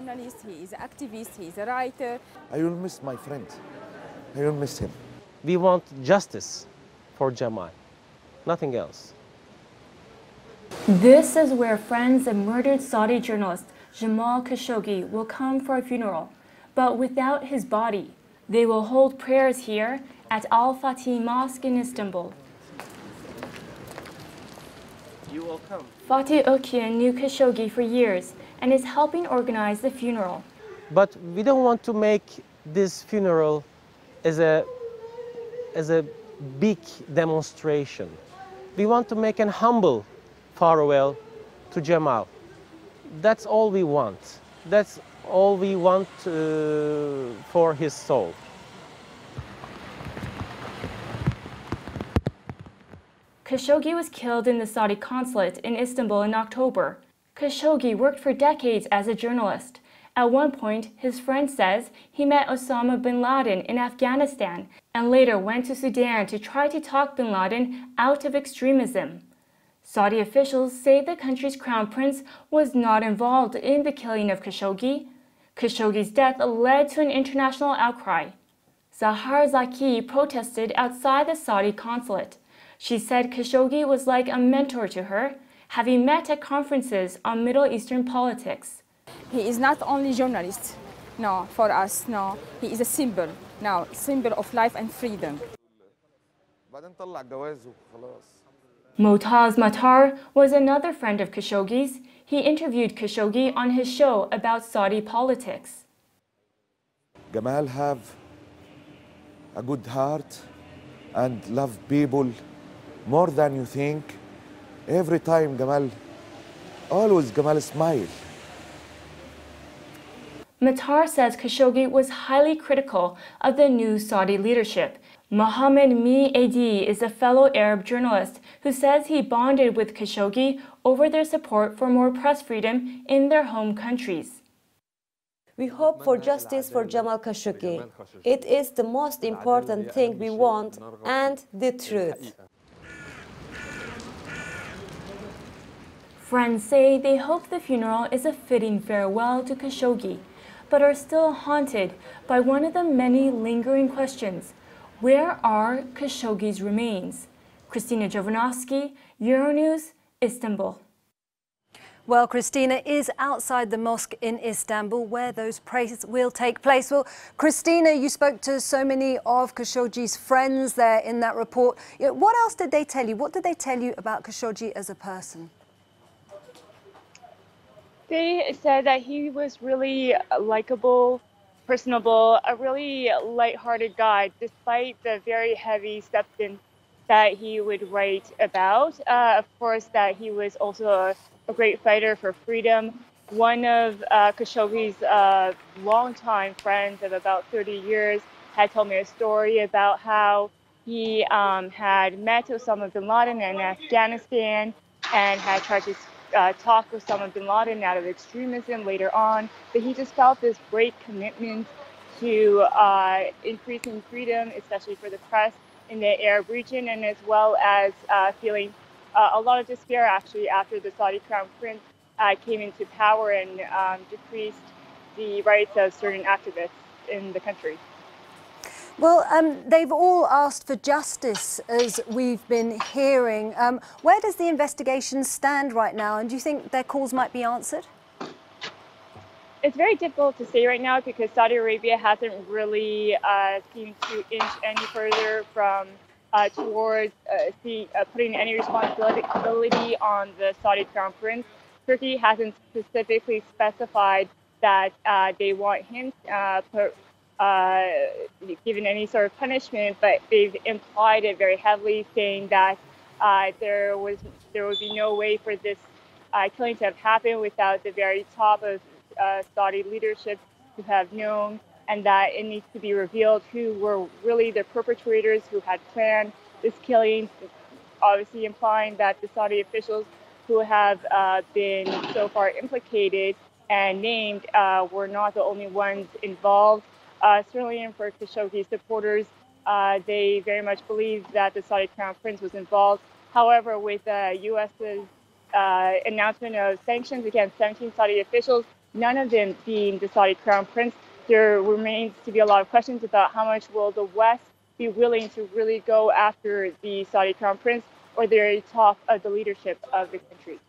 Journalist, he is an activist, he is a writer. I will miss my friend. I will miss him. We want justice for Jamal, nothing else. This is where friends of murdered Saudi journalist Jamal Khashoggi will come for a funeral, but without his body. They will hold prayers here at Al-Fatih Mosque in Istanbul. You will come. Fatih Ökyan knew Khashoggi for years and is helping organize the funeral. But we don't want to make this funeral as a big demonstration. We want to make a humble farewell to Jamal. That's all we want. That's all we want for his soul. Khashoggi was killed in the Saudi consulate in Istanbul in October. Khashoggi worked for decades as a journalist. At one point, his friend says he met Osama bin Laden in Afghanistan and later went to Sudan to try to talk bin Laden out of extremism. Saudi officials say the country's crown prince was not involved in the killing of Khashoggi. Khashoggi's death led to an international outcry. Zahar Zaki protested outside the Saudi consulate. She said Khashoggi was like a mentor to her, having met at conferences on Middle Eastern politics. He is not only journalist, no, for us, no. He is a symbol, now, symbol of life and freedom. Motaz Matar was another friend of Khashoggi's. He interviewed Khashoggi on his show about Saudi politics. Jamal have a good heart and love people more than you think. Every time always Jamal smile. Matar says Khashoggi was highly critical of the new Saudi leadership. Mohammed Edi is a fellow Arab journalist who says he bonded with Khashoggi over their support for more press freedom in their home countries. We hope for justice for Jamal Khashoggi. It is the most important thing we want, and the truth. Friends say they hope the funeral is a fitting farewell to Khashoggi, but are still haunted by one of the many lingering questions. Where are Khashoggi's remains? Christina Jovanovski, Euronews, Istanbul. Well, Christina is outside the mosque in Istanbul where those prayers will take place. Well, Christina, you spoke to so many of Khashoggi's friends there in that report. What else did they tell you? What did they tell you about Khashoggi as a person? They said that he was really likable, personable, a really lighthearted guy, despite the very heavy substance that he would write about. Of course, that he was also a great fighter for freedom. One of Khashoggi's longtime friends of about 30 years had told me a story about how he had met Osama bin Laden in Afghanistan and had tried to talk Osama bin Laden out of extremism later on, but he just felt this great commitment to increasing freedom, especially for the press in the Arab region, and as well as feeling a lot of despair actually after the Saudi crown prince came into power and decreased the rights of certain activists in the country. Well, they've all asked for justice, as we've been hearing. Where does the investigation stand right now, and do you think their calls might be answered? It's very difficult to say right now because Saudi Arabia hasn't really seemed to inch any further from towards putting any responsibility on the Saudi crown prince. Turkey hasn't specifically specified that they want him given any sort of punishment, but they've implied it very heavily, saying that there would be no way for this killing to have happened without the very top of Saudi leadership to have known, and that it needs to be revealed who were really the perpetrators who had planned this killing, obviously implying that the Saudi officials who have been so far implicated and named were not the only ones involved. Certainly, and for Khashoggi's supporters, they very much believe that the Saudi crown prince was involved. However, with the U.S.'s announcement of sanctions against 17 Saudi officials, none of them being the Saudi crown prince, there remains to be a lot of questions about how much will the West be willing to really go after the Saudi crown prince or the top of the leadership of the country.